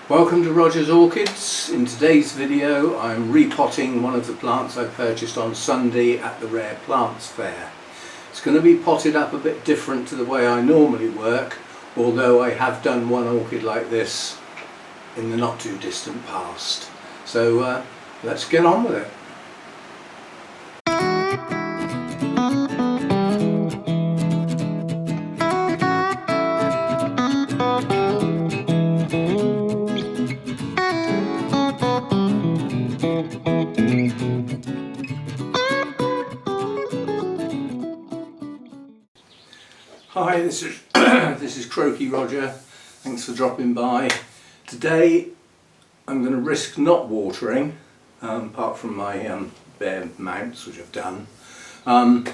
Welcome to Roger's Orchids. In today's video I'm repotting one of the plants I purchased on Sunday at the Rare Plants Fair. It's going to be potted up a bit different to the way I normally work, although I have done one orchid like this in the not too distant past. So let's get on with it. Hi, this is this is Croaky Roger. Thanks for dropping by. Today I'm going to risk not watering, apart from my bare mounts, which I've done, on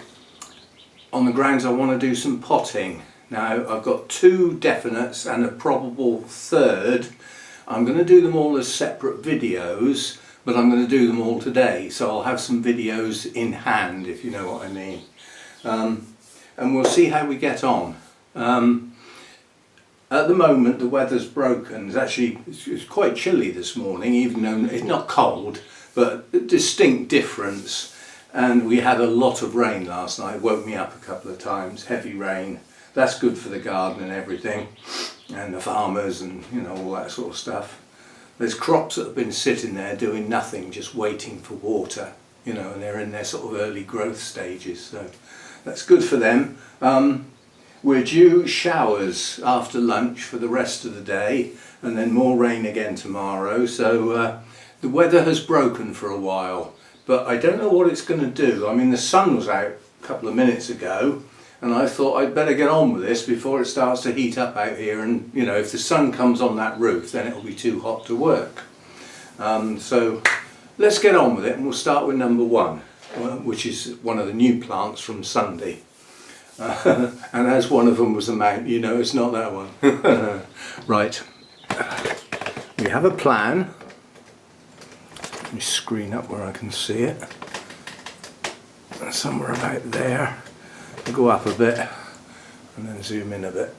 the grounds I want to do some potting. Now I've got two definites and a probable third. I'm going to do them all as separate videos, but I'm going to do them all today, so I'll have some videos in hand, if you know what I mean. And we'll see how we get on. At the moment the weather's broken. It's quite chilly this morning, even though it's not cold, but a distinct difference. And we had a lot of rain last night. It woke me up a couple of times, heavy rain. That's good for the garden and everything, and the farmers and all that sort of stuff. There's crops that have been sitting there doing nothing, just waiting for water, and they're in their sort of early growth stages, so that's good for them. We're due showers after lunch for the rest of the day, and then more rain again tomorrow, so the weather has broken for a while, but I don't know what it's going to do. I mean, the sun was out a couple of minutes ago, and I thought I'd better get on with this before it starts to heat up out here, and if the sun comes on that roof then it'll be too hot to work. So let's get on with it, and we'll start with number one, which is one of the new plants from Sunday. And as one of them was a mount, it's not that one. Right, we have a plan. Let me screen up where I can see it. Somewhere about there. I'll go up a bit and then zoom in a bit.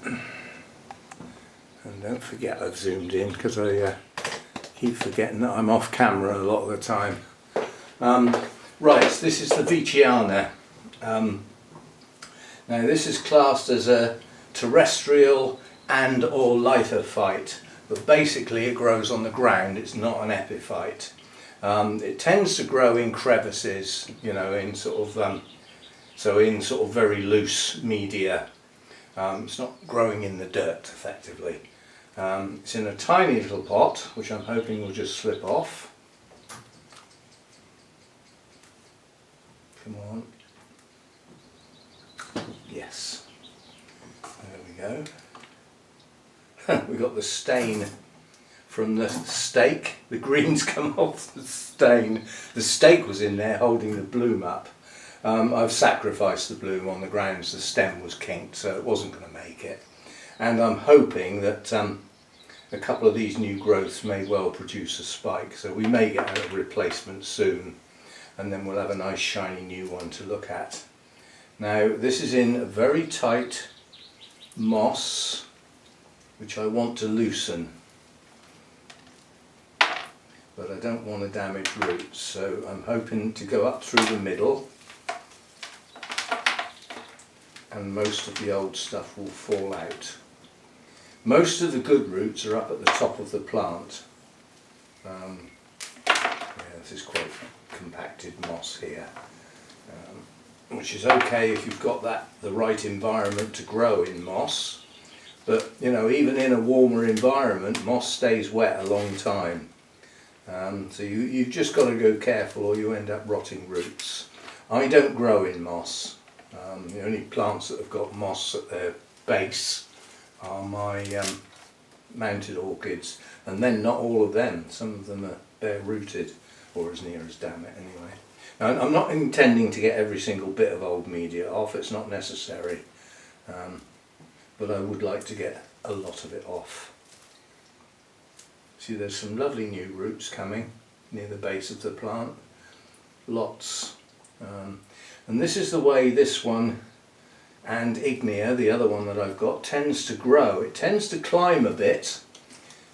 And don't forget I've zoomed in, because I keep forgetting that I'm off camera a lot of the time. Right, this is the Viciana. Now this is classed as a terrestrial and or lithophite, but basically it grows on the ground. It's not an epiphyte. It tends to grow in crevices, in sort of very loose media. It's not growing in the dirt effectively. It's in a tiny little pot, which I'm hoping will just slip off. Come on. Yes. There we go. We got the stain from the steak. The green's come off the stain. The steak was in there holding the bloom up. I've sacrificed the bloom on the grounds the stem was kinked, so it wasn't going to make it. And I'm hoping that a couple of these new growths may well produce a spike, so we may get a replacement soon, and then we'll have a nice shiny new one to look at. Now this is in a very tight moss, which I want to loosen, but I don't want to damage roots, so I'm hoping to go up through the middle, and most of the old stuff will fall out. Most of the good roots are up at the top of the plant. This is quite compacted moss here. Which is okay if you've got the right environment to grow in moss, but even in a warmer environment moss stays wet a long time, so you've just got to go careful or you end up rotting roots. I don't grow in moss. The only plants that have got moss at their base are my mounted orchids, and then not all of them. Some of them are bare rooted, or as near as damn it anyway. Now, I'm not intending to get every single bit of old media off, it's not necessary, but I would like to get a lot of it off. See, there's some lovely new roots coming near the base of the plant, lots, and this is the way this one and Ignea, the other one that I've got, tends to grow. It tends to climb a bit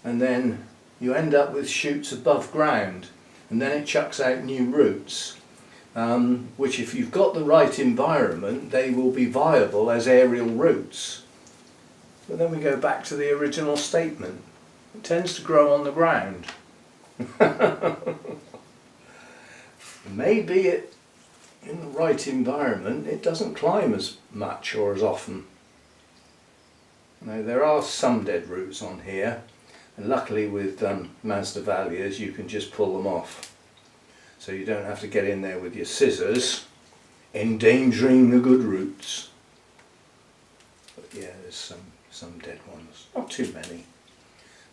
and then you end up with shoots above ground, and then it chucks out new roots, which if you've got the right environment, they will be viable as aerial roots. But then we go back to the original statement. It tends to grow on the ground. Maybe in the right environment it doesn't climb as much or as often. Now there are some dead roots on here, and luckily with Masdevallias you can just pull them off. So you don't have to get in there with your scissors, endangering the good roots. But yeah, there's some dead ones. Not too many.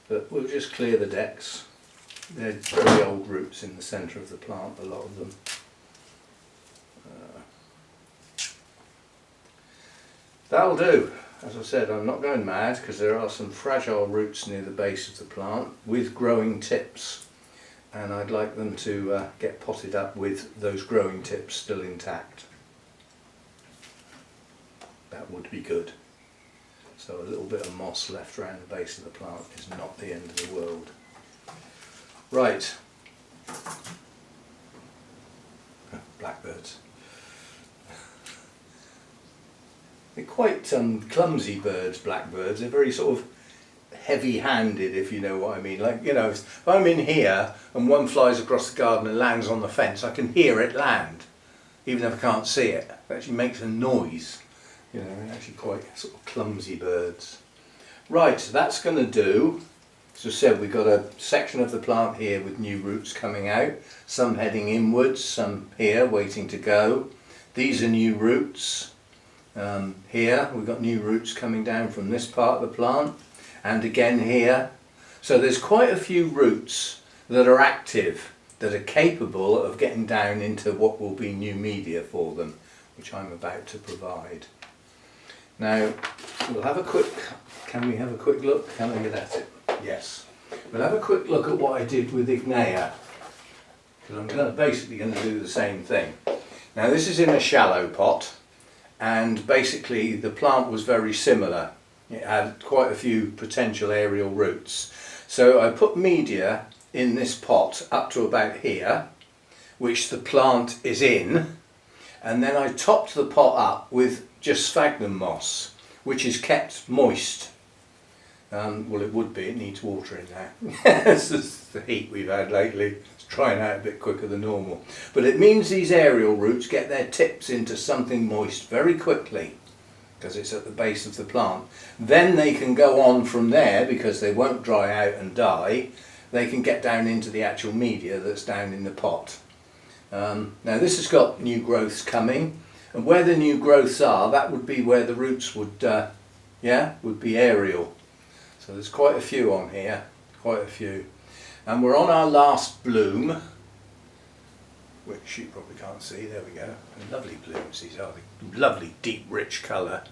But we'll just clear the decks. They're very old roots in the centre of the plant, a lot of them. That'll do. As I said, I'm not going mad because there are some fragile roots near the base of the plant with growing tips, and I'd like them to get potted up with those growing tips still intact. That would be good. So a little bit of moss left around the base of the plant is not the end of the world. Right. Blackbirds. They're quite clumsy birds, blackbirds. They're very sort of heavy-handed, if you know what I mean. Like, you know, if I'm in here and one flies across the garden and lands on the fence, I can hear it land, even if I can't see it. It actually makes a noise. You know, they're actually quite sort of clumsy birds. Right, so that's going to do. As I said, we've got a section of the plant here with new roots coming out, some heading inwards, some here waiting to go. These are new roots. Here we've got new roots coming down from this part of the plant, and again here. So there's quite a few roots that are active, that are capable of getting down into what will be new media for them, which I'm about to provide. Now we'll have a quick, can we have a quick look? Can I get at it? Yes. We'll have a quick look at what I did with Ignea, because I'm basically going to do the same thing. Now this is in a shallow pot, and basically the plant was very similar. It had quite a few potential aerial roots. So I put media in this pot up to about here, which the plant is in, and then I topped the pot up with just sphagnum moss, which is kept moist. Well, it would be, it needs watering now. It's just the heat we've had lately. It's drying out a bit quicker than normal. But it means these aerial roots get their tips into something moist very quickly, because it's at the base of the plant. Then they can go on from there, because they won't dry out and die. They can get down into the actual media that's down in the pot. Now this has got new growths coming, and where the new growths are, that would be where the roots would be aerial. So there's quite a few on here, quite a few. And we're on our last bloom, which you probably can't see. There we go. Lovely blooms, these are. Lovely deep rich colour.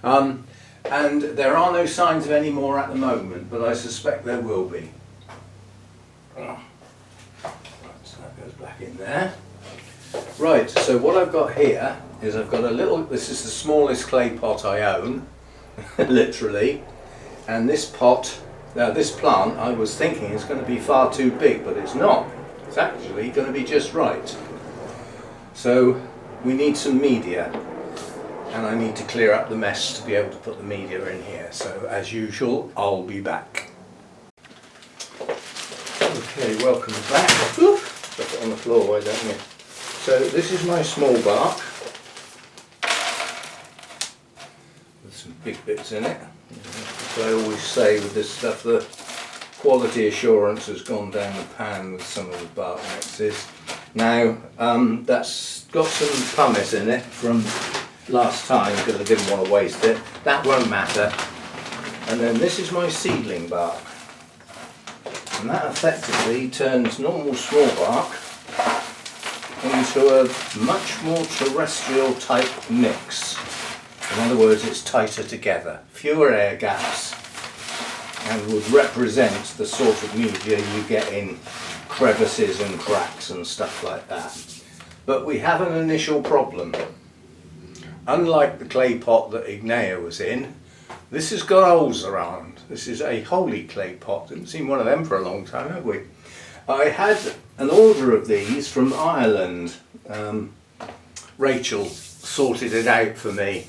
And there are no signs of any more at the moment, but I suspect there will be. Right, so that goes back in there. Right, so what I've got here is I've got a little, this is the smallest clay pot I own, literally. And this pot, now this plant, I was thinking is going to be far too big, but it's not. It's actually going to be just right. So we need some media, and I need to clear up the mess to be able to put the media in here. So as usual, I'll be back. Okay, welcome back. Oof, put it on the floor, why don't you? So this is my small bark, with some big bits in it. As I always say with this stuff, the quality assurance has gone down the pan with some of the bark mixes. Now that's got some pumice in it from last time because I didn't want to waste it. That won't matter. And then this is my seedling bark, and that effectively turns normal small bark into a much more terrestrial type mix. In other words, it's tighter together, fewer air gaps, and would represent the sort of media you get in crevices and cracks and stuff like that. But we have an initial problem. Unlike the clay pot that Ignea was in, This has got holes around. This is a holy clay pot. Haven't seen one of them for a long time, have we? I had an order of these from Ireland. Rachel sorted it out for me.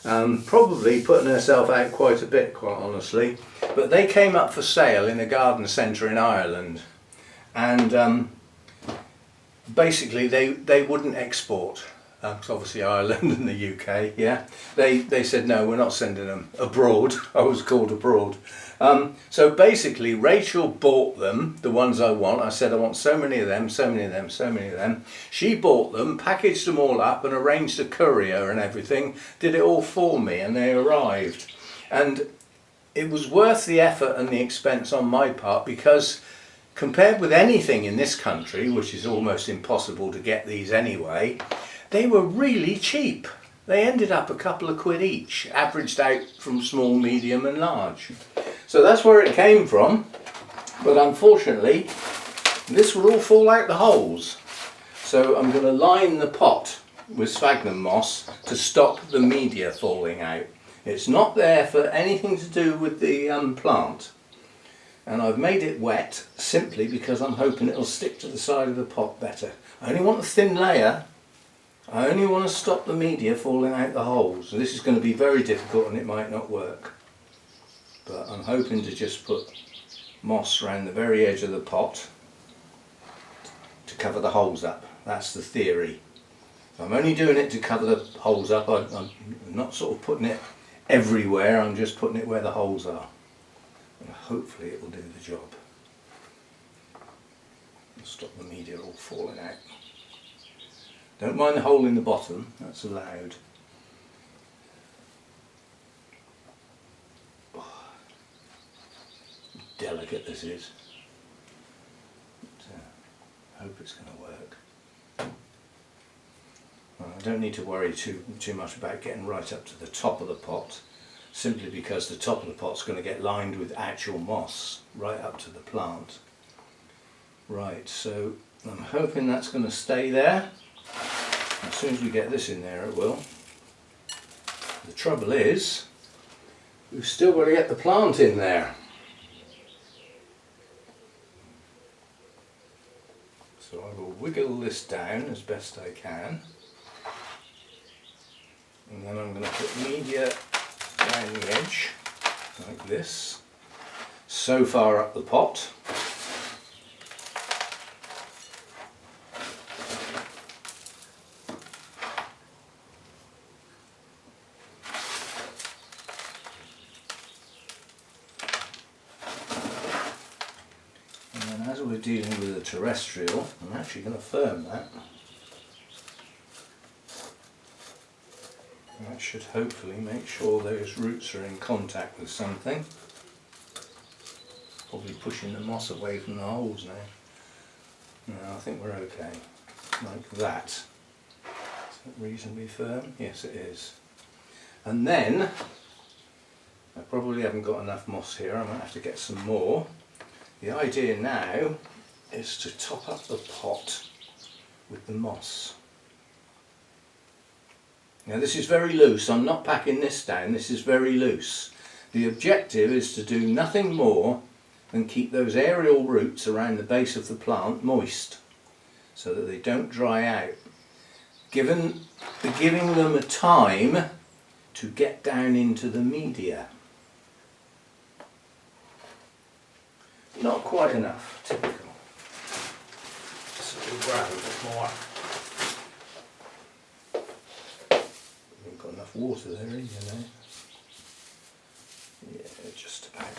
Probably putting herself out quite a bit, quite honestly. But they came up for sale in a garden centre in Ireland. And basically they wouldn't export. Because obviously Ireland and the UK, yeah. They said, no, we're not sending them abroad. I was called abroad. So basically Rachel bought them, the ones I want. I said I want so many of them, so many of them, so many of them. She bought them, packaged them all up and arranged a courier and everything. Did it all for me and they arrived. And it was worth the effort and the expense on my part, because compared with anything in this country, which is almost impossible to get these anyway, they were really cheap. They ended up a couple of quid each, averaged out from small, medium and large. So that's where it came from, but unfortunately this will all fall out the holes. So I'm going to line the pot with sphagnum moss to stop the media falling out. It's not there for anything to do with the plant. And I've made it wet simply because I'm hoping it'll stick to the side of the pot better. I only want a thin layer. I only want to stop the media falling out the holes. This is going to be very difficult and it might not work. But I'm hoping to just put moss around the very edge of the pot to cover the holes up. That's the theory. So I'm only doing it to cover the holes up. I'm not sort of putting it everywhere, I'm just putting it where the holes are. And hopefully it will do the job. Stop the media all falling out. Don't mind the hole in the bottom, that's allowed. Oh, delicate this is. But, I hope it's going to work. Well, I don't need to worry too much about getting right up to the top of the pot, simply because the top of the pot's going to get lined with actual moss right up to the plant. Right, so I'm hoping that's going to stay there. As soon as we get this in there, it will. The trouble is, we've still got to get the plant in there. So I will wiggle this down as best I can. And then I'm going to put media down the edge, like this, so far up the pot. As we're dealing with a terrestrial, I'm actually going to firm that. That should hopefully make sure those roots are in contact with something. Probably pushing the moss away from the holes now. No, I think we're okay. Like that. Is that reasonably firm? Yes, it is. And then, I probably haven't got enough moss here, I might have to get some more. The idea now is to top up the pot with the moss. Now this is very loose, I'm not packing this down, this is very loose. The objective is to do nothing more than keep those aerial roots around the base of the plant moist so that they don't dry out. Giving them a time to get down into the media. Not quite enough, typical. So we'll grab a bit more. Haven't got enough water there, you know. Yeah, just about.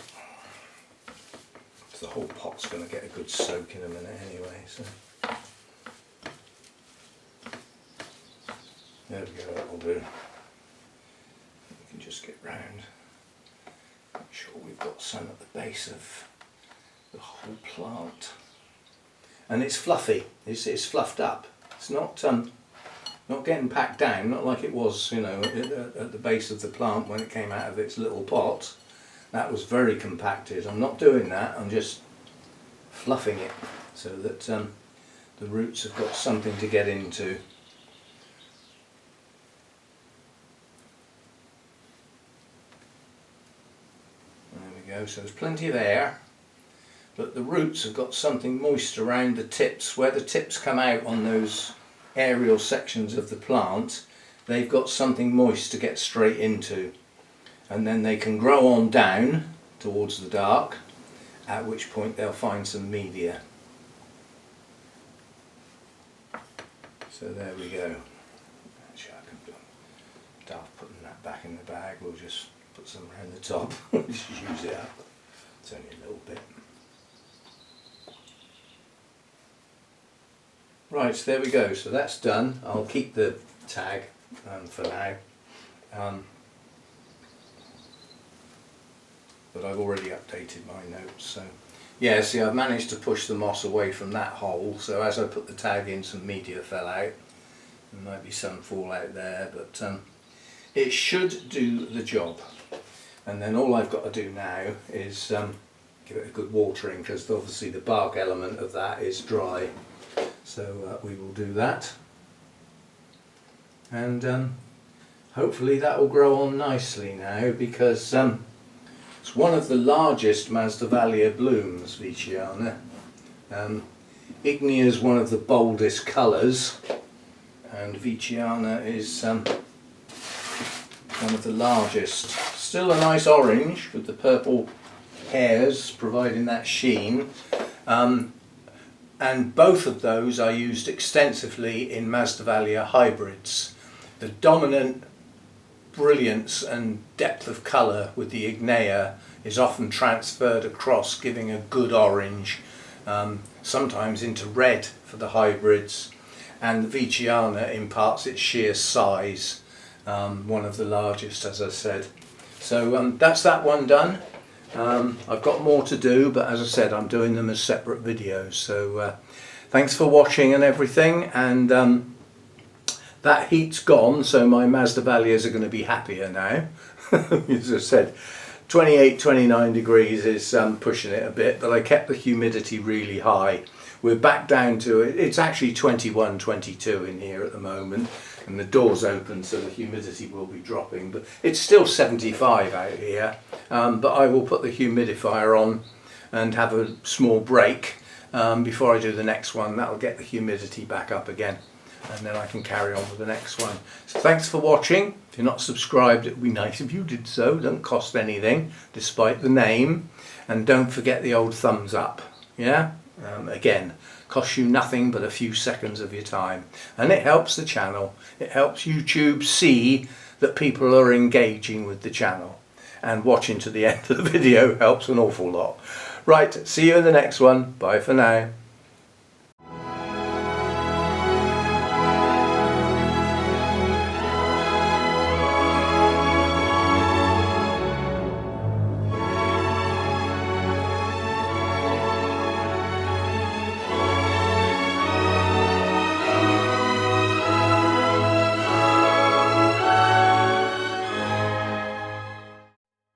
The whole pot's going to get a good soak in a minute anyway, so. There we go, that'll do. We can just get round. Make sure we've got some at the base of the whole plant, and it's fluffy. It's fluffed up. It's not getting packed down, not like it was, you know, at the base of the plant when it came out of its little pot. That was very compacted. I'm not doing that. I'm just fluffing it so that the roots have got something to get into. go, so there's plenty of air, but the roots have got something moist around the tips. Where the tips come out on those aerial sections of the plant, they've got something moist to get straight into, and then they can grow on down towards the dark, at which point they'll find some media. So there we go. Actually, I can daft putting that back in the bag. We'll just put some around the top. Just use it up. It's only a little bit. Right, so there we go. So that's done. I'll keep the tag for now. But I've already updated my notes. So yeah, see, I've managed to push the moss away from that hole. So as I put the tag in, some media fell out. There might be some fallout there, but it should do the job. And then all I've got to do now is give it a good watering, because obviously the bark element of that is dry. So we will do that, and hopefully that will grow on nicely now, because it's one of the largest Masdevallia blooms, Veitchiana. Ignea is one of the boldest colours, and Veitchiana is one of the largest. Still a nice orange with the purple hairs providing that sheen. And both of those are used extensively in Masdevallia hybrids. The dominant brilliance and depth of colour with the Ignea is often transferred across, giving a good orange, sometimes into red for the hybrids, and the Veitchiana imparts its sheer size, one of the largest, as I said. So that's that one done. I've got more to do, but as I said, I'm doing them as separate videos. So thanks for watching and everything, and that heat's gone, so my Masdevallias are going to be happier now. As I said, 28, 29 degrees is pushing it a bit, but I kept the humidity really high. We're back down to it. It's actually 21, 22 in here at the moment, and the door's open, so the humidity will be dropping, but it's still 75 out here. But I will put the humidifier on and have a small break before I do the next one. That'll get the humidity back up again, and then I can carry on with the next one. So thanks for watching. If you're not subscribed, it would be nice if you did so. It doesn't cost anything, despite the name. And don't forget the old thumbs up. Yeah? Again, costs you nothing but a few seconds of your time, and it helps the channel. It helps YouTube see that people are engaging with the channel, and watching to the end of the video helps an awful lot. Right, see you in the next one. Bye for now.